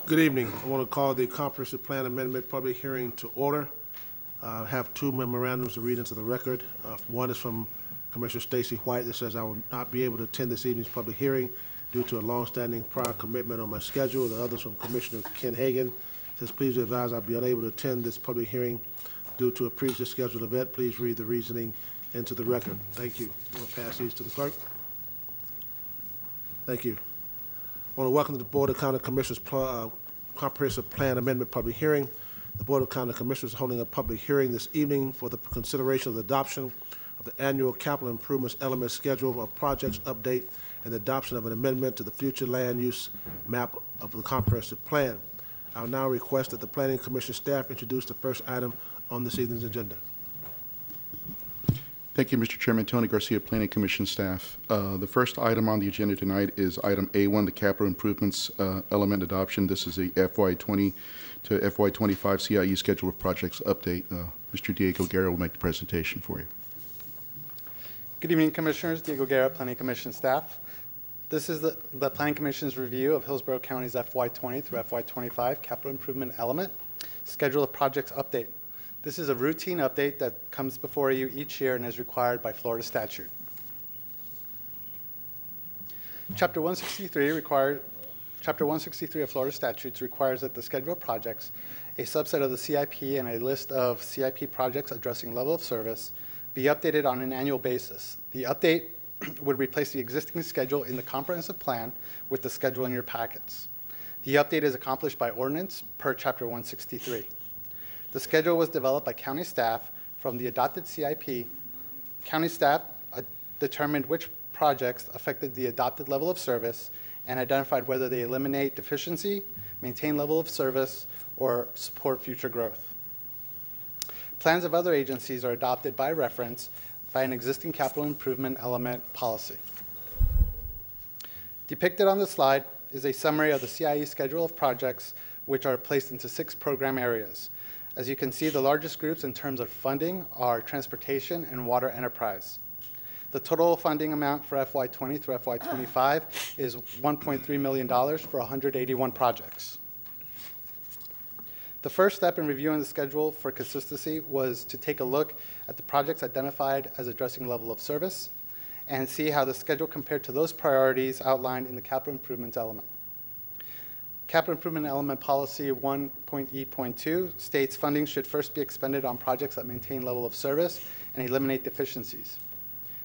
Good evening. I want to call the comprehensive plan amendment public hearing to order. I have two memorandums to read into the record. One is from Commissioner Stacy White that says I will not be able to attend this evening's public hearing due to a long-standing prior commitment on my schedule. The other is from Commissioner Ken Hagan. Says, please advise I'll be unable to attend this public hearing due to a previously scheduled event. Please read the reasoning into the record. Thank you. I'm going to pass these to the clerk. Thank you. I want to welcome to the Board of County Commissioners Comprehensive Plan Amendment Public Hearing. The Board of County Commissioners is holding a public hearing this evening for the consideration of the adoption of the annual capital improvements element schedule of projects update and the adoption of an amendment to the future land use map of the comprehensive plan. I will now request that the Planning Commission staff introduce the first item on this evening's agenda. Thank you, Mr. Chairman. Tony Garcia, Planning Commission staff. The first item on the agenda tonight is item A1, the capital improvements element adoption. This is a FY20 to FY25 CIE schedule of projects update. Mr. Diego Guerra will make the presentation for you. Good evening, Commissioners. Diego Guerra, Planning Commission staff. This is the Planning Commission's review of Hillsborough County's FY20 through FY25 capital improvement element schedule of projects update. This is a routine update that comes before you each year and is required by Florida statute. Chapter 163 of Florida statutes requires that the schedule of projects, a subset of the CIP, and a list of CIP projects addressing level of service be updated on an annual basis. The update would replace the existing schedule in the comprehensive plan with the schedule in your packets. The update is accomplished by ordinance per Chapter 163. The schedule was developed by county staff from the adopted CIP. County staff determined which projects affected the adopted level of service and identified whether they eliminate deficiency, maintain level of service, or support future growth. Plans of other agencies are adopted by reference by an existing capital improvement element policy. Depicted on the slide is a summary of the CIE schedule of projects, which are placed into 6 program areas. As you can see, the largest groups in terms of funding are transportation and water enterprise. The total funding amount for FY20 through FY25 is $1.3 million for 181 projects. The first step in reviewing the schedule for consistency was to take a look at the projects identified as addressing level of service and see how the schedule compared to those priorities outlined in the capital improvements element. Capital Improvement Element Policy 1.E.2 states funding should first be expended on projects that maintain level of service and eliminate deficiencies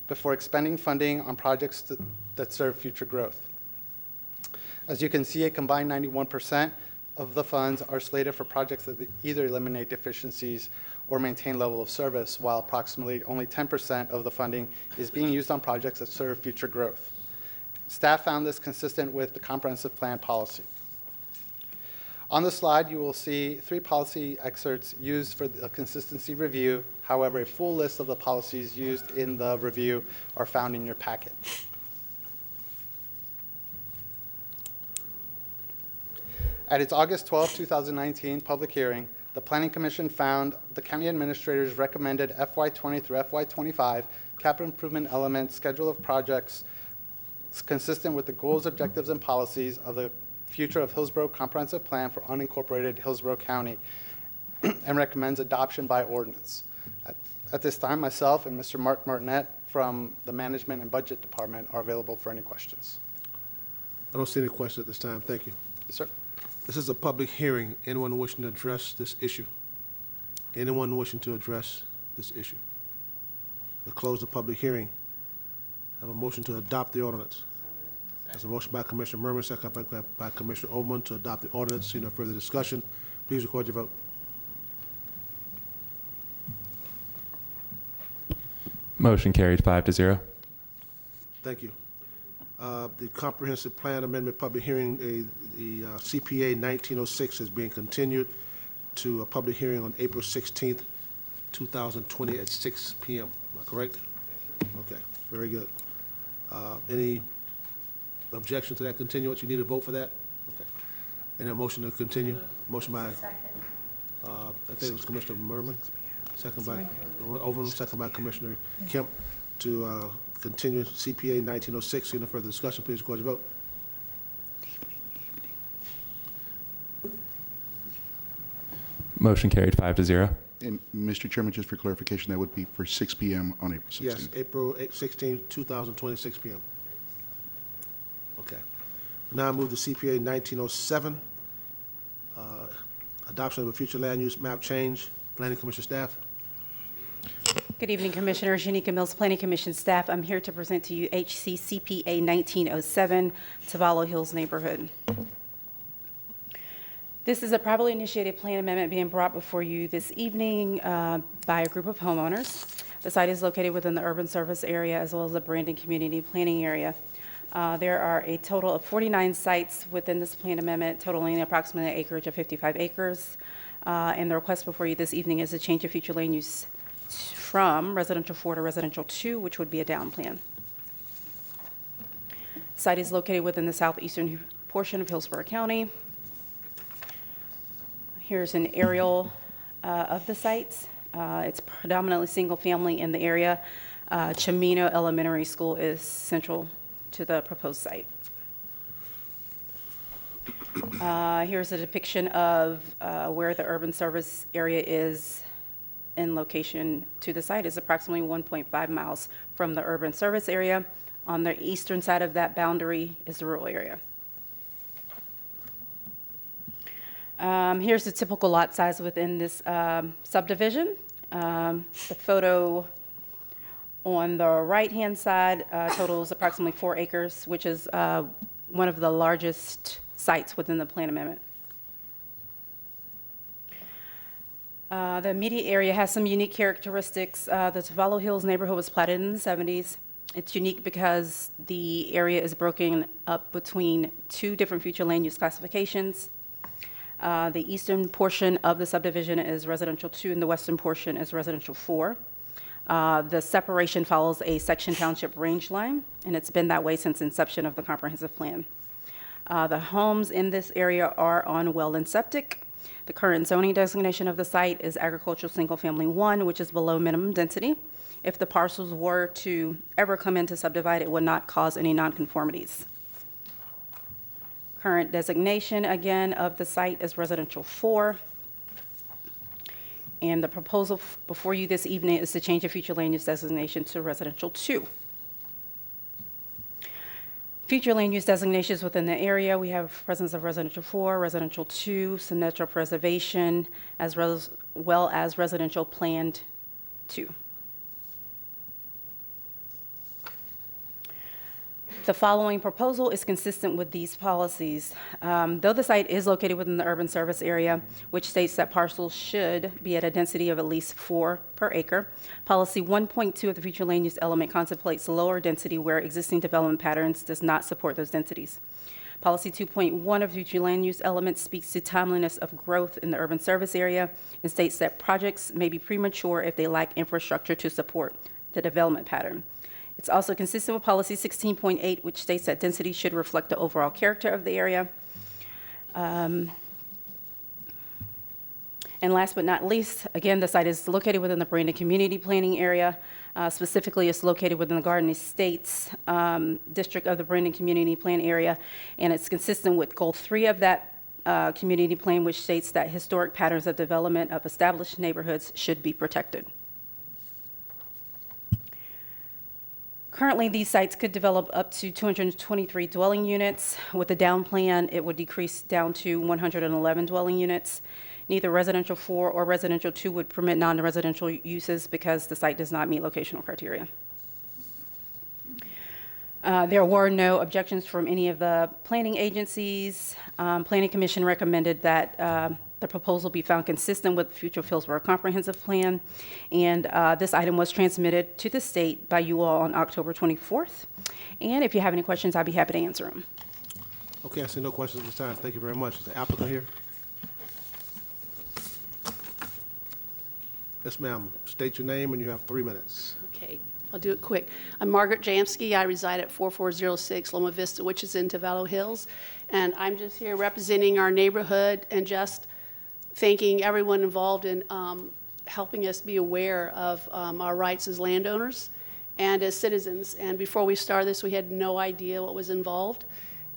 before expending funding on projects that serve future growth. As you can see, a combined 91% of the funds are slated for projects that either eliminate deficiencies or maintain level of service, while approximately only 10% of the funding is being used on projects that serve future growth. Staff found this consistent with the comprehensive plan policy. On the slide, you will see 3 policy excerpts used for the consistency review. However, a full list of the policies used in the review are found in your packet. At its August 12, 2019 public hearing, the Planning Commission found the County Administrator's recommended FY20 through FY25 capital improvement element schedule of projects consistent with the goals, objectives, and policies of the future of Hillsborough Comprehensive Plan for unincorporated Hillsborough County and recommends adoption by ordinance. At this time, myself and Mr. Mark Martinet from the Management and Budget Department are available for any questions. I don't see any questions at this time. Thank you. Yes, sir. This is a public hearing. Anyone wishing to address this issue? Anyone wishing to address this issue? We'll close the public hearing. Have a motion to adopt the ordinance. There's a motion by Commissioner Merman, second by Commissioner Overman to adopt the ordinance. See no further discussion. Please record your vote. Motion carried 5-0. Thank you. The Comprehensive Plan Amendment Public Hearing, the CPA 1906 is being continued to a public hearing on April 16th, 2020 at 6 p.m. Am I correct? Okay, very good. Any objection to that continuance? You need a vote for that? Okay. Any motion to continue? Motion by, I think it was Commissioner Merman, second by Overman, second by Commissioner Kemp to continue CPA 1906. See no further discussion. Please record your vote. Motion carried 5-0. And Mr. Chairman, just for clarification, that would be for 6 p.m. on April 16th. Yes, April 16, 2026 p.m. Okay. Now I move to CPA 1907, adoption of a future land use map change. Planning Commission staff. Good evening, Commissioners. Unica Mills Planning Commission staff. I'm here to present to you HCCPA 1907, Tavallo Hills neighborhood. This is a privately initiated plan amendment being brought before you this evening by a group of homeowners. The site is located within the urban service area as well as the Brandon community planning area. There are a total of 49 sites within this plan amendment, totaling approximately an acreage of 55 acres. And the request before you this evening is a change of future land use from residential 4 to residential 2, which would be a down plan. The site is located within the southeastern portion of Hillsborough County. Here's an aerial of the site. It's predominantly single family in the area. Chimino Elementary School is central to the proposed site. Here's a depiction of where the urban service area is in location to the site. Is approximately 1.5 miles from the urban service area. On the eastern side of that boundary is the rural area. Here's the typical lot size within this subdivision. The photo on the right-hand side totals approximately 4 acres, which is one of the largest sites within the plan amendment. The immediate area has some unique characteristics. The Tavallo Hills neighborhood was platted in the 70s. It's unique because the area is broken up between 2 different future land use classifications. The eastern portion of the subdivision is residential 2 and the western portion is residential 4. The separation follows a section township range line, and it's been that way since inception of the comprehensive plan. The homes in this area are on well and septic. The current zoning designation of the site is agricultural single family 1, which is below minimum density. If the parcels were to ever come in to subdivide, it would not cause any nonconformities. Current designation, again, of the site is residential 4. And the proposal before you this evening is to change the future land use designation to residential 2. Future land use designations within the area, we have presence of residential 4, residential 2, some natural preservation, as well as residential planned 2. The following proposal is consistent with these policies. Though the site is located within the urban service area, which states that parcels should be at a density of at least 4 per acre, policy 1.2 of the future land use element contemplates lower density where existing development patterns does not support those densities. Policy 2.1 of future land use element speaks to timeliness of growth in the urban service area and states that projects may be premature if they lack infrastructure to support the development pattern. It's also consistent with policy 16.8, which states that density should reflect the overall character of the area. And last but not least, again, the site is located within the Brandon community planning area. Specifically, it's located within the Garden Estates district of the Brandon community plan area, and it's consistent with goal 3 of that community plan, which states that historic patterns of development of established neighborhoods should be protected. Currently, these sites could develop up to 223 dwelling units. With the down plan, it would decrease down to 111 dwelling units. Neither residential 4 or residential 2 would permit non-residential uses because the site does not meet locational criteria. There were no objections from any of the planning agencies. Planning Commission recommended that the proposal be found consistent with the future Hillsborough Comprehensive Plan, and this item was transmitted to the state by you all on October 24th. And if you have any questions, I'd be happy to answer them. Okay, I see no questions at this time. Thank you very much. Is the applicant here? Yes, ma'am. State your name, and you have 3 minutes. Okay, I'll do it quick. I'm Margaret Jamsky. I reside at 4406 Loma Vista, which is in Tavallo Hills. And I'm just here representing our neighborhood and just thanking everyone involved in helping us be aware of our rights as landowners and as citizens. And before we started this, we had no idea what was involved.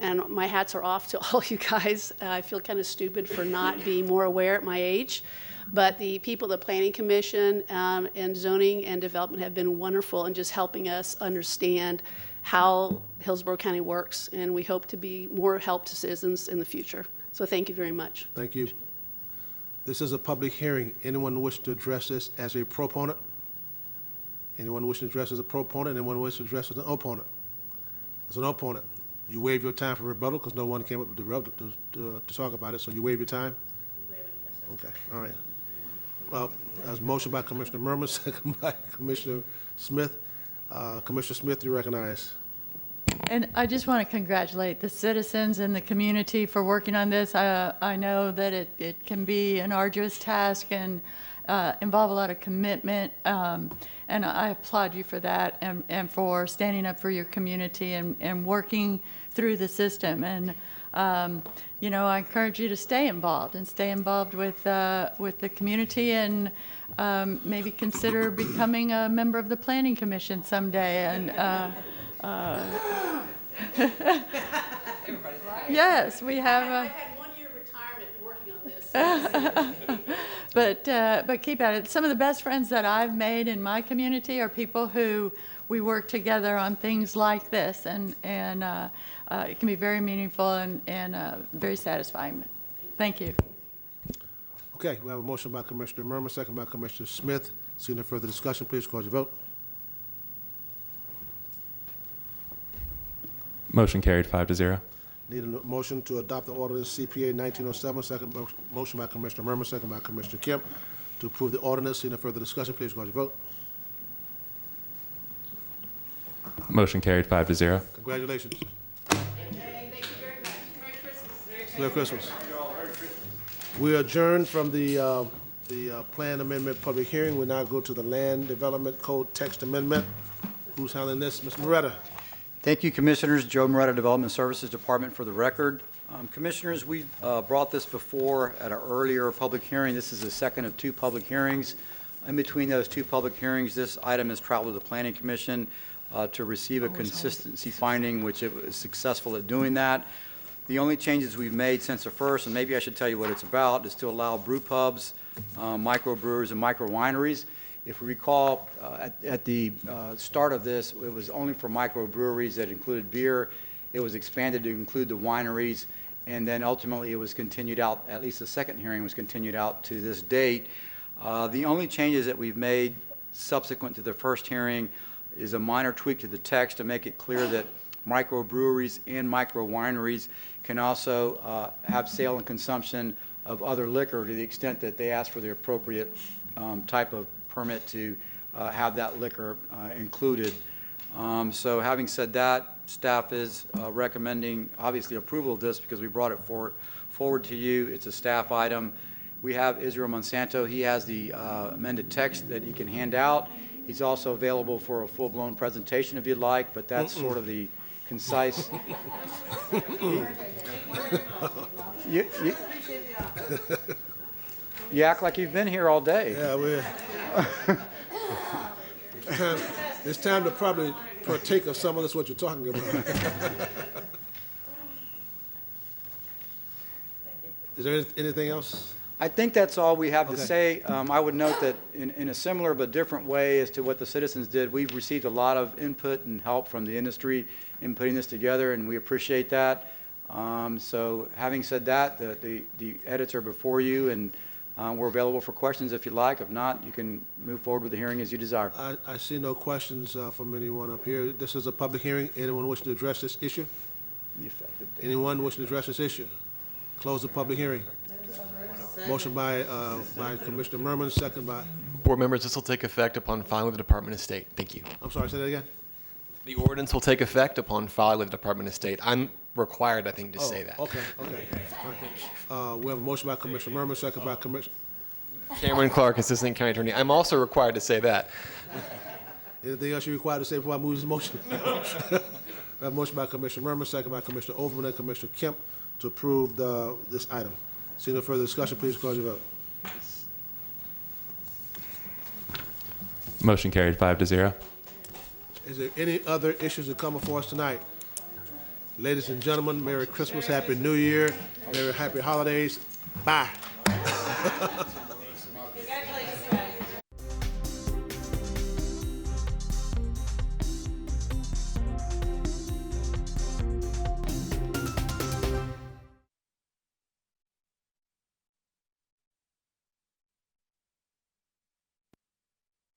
And my hats are off to all you guys. I feel kind of stupid for not being more aware at my age. But the people at the Planning Commission and Zoning and Development have been wonderful in just helping us understand how Hillsborough County works. And we hope to be more help to citizens in the future. So thank you very much. Thank you. This is a public hearing. Anyone wish to address this as a proponent? Anyone wishing to address as a proponent? Anyone wishing to address as an opponent? As an opponent, you waive your time for rebuttal because no one came up with the rebuttal to talk about it, so you waive your time? Okay, all right. Well, there's a motion by Commissioner Merman, second by Commissioner Smith. Commissioner Smith, you recognize. And I just want to congratulate the citizens and the community for working on this. I know that it can be an arduous task and involve a lot of commitment, and I applaud you for that and for standing up for your community and working through the system. And you know, I encourage you to stay involved with the community, and maybe consider becoming a member of the Planning Commission someday. And yes, we have. I've had 1 year retirement working on this. But keep at it. Some of the best friends that I've made in my community are people who we work together on things like this, and it can be very meaningful and very satisfying. Thank you. Okay, we have a motion by Commissioner Merman, second by Commissioner Smith. Seeing no further discussion, please record your vote. Motion carried 5-0. Need a motion to adopt the ordinance CPA 1907, second motion by Commissioner Merman, second by Commissioner Kemp, to approve the ordinance. Seeing no further discussion, please record your vote. Motion carried 5-0. Congratulations. Thank you very much. Merry Christmas. Merry Christmas. We adjourn from the plan amendment public hearing. We now go to the Land Development Code text amendment. Who's handling this? Mr. Moretta. Thank you, Commissioners. Joe Moretta, Development Services Department, for the record. Commissioners, we brought this before at an earlier public hearing. This is the second of 2 public hearings. In between those 2 public hearings, this item has traveled to the Planning Commission to receive a consistency finding, which it was successful at doing that. The only changes we've made since the first, and maybe I should tell you what it's about, is to allow brew pubs, microbreweries, and micro wineries. If we recall, at the start of this, it was only for microbreweries that included beer. It was expanded to include the wineries, and then ultimately it was continued out, at least the second hearing was continued out to this date. The only changes that we've made subsequent to the first hearing is a minor tweak to the text to make it clear that microbreweries and micro wineries can also have sale and consumption of other liquor to the extent that they ask for the appropriate type of permit to have that liquor included. So having said that, staff is recommending, obviously, approval of this because we brought it forward to you. It's a staff item. We have Israel Monsanto. He has the amended text that he can hand out. He's also available for a full-blown presentation if you'd like, but that's sort of the concise. You act like you've been here all day. Yeah, it's time to probably partake of some of this, what you're talking about. Is there anything else? I think that's all we have to Okay. say. I would note that in a similar but different way as to what the citizens did, we've received a lot of input and help from the industry in putting this together, and we appreciate that. So having said that, the edits are before you, and we're available for questions if you'd like. If not, you can move forward with the hearing as you desire. I see no questions from anyone up here. This is a public hearing. Anyone wishing to address this issue? The effective date. Anyone wishing to address this issue? Close the public hearing. Motion by Commissioner Merman, second by, Board members, this will take effect upon filing with the Department of State. Thank you. I'm sorry, say that again? The ordinance will take effect upon filing with the Department of State. I'm required, I think, to say that. Okay. All right. We have a motion by Commissioner Merman, second by Commissioner, Cameron Clark, Assistant County Attorney. I'm also required to say that. anything else you're required to say before I move this motion? We have a motion by Commissioner Merman, second by Commissioner Overman and Commissioner Kemp to approve this item. Seeing no further discussion, please record your vote. Motion carried 5-0. Is there any other issues that come before us tonight? Ladies and gentlemen, Merry Christmas, Happy New Year, Merry Happy Holidays. Bye.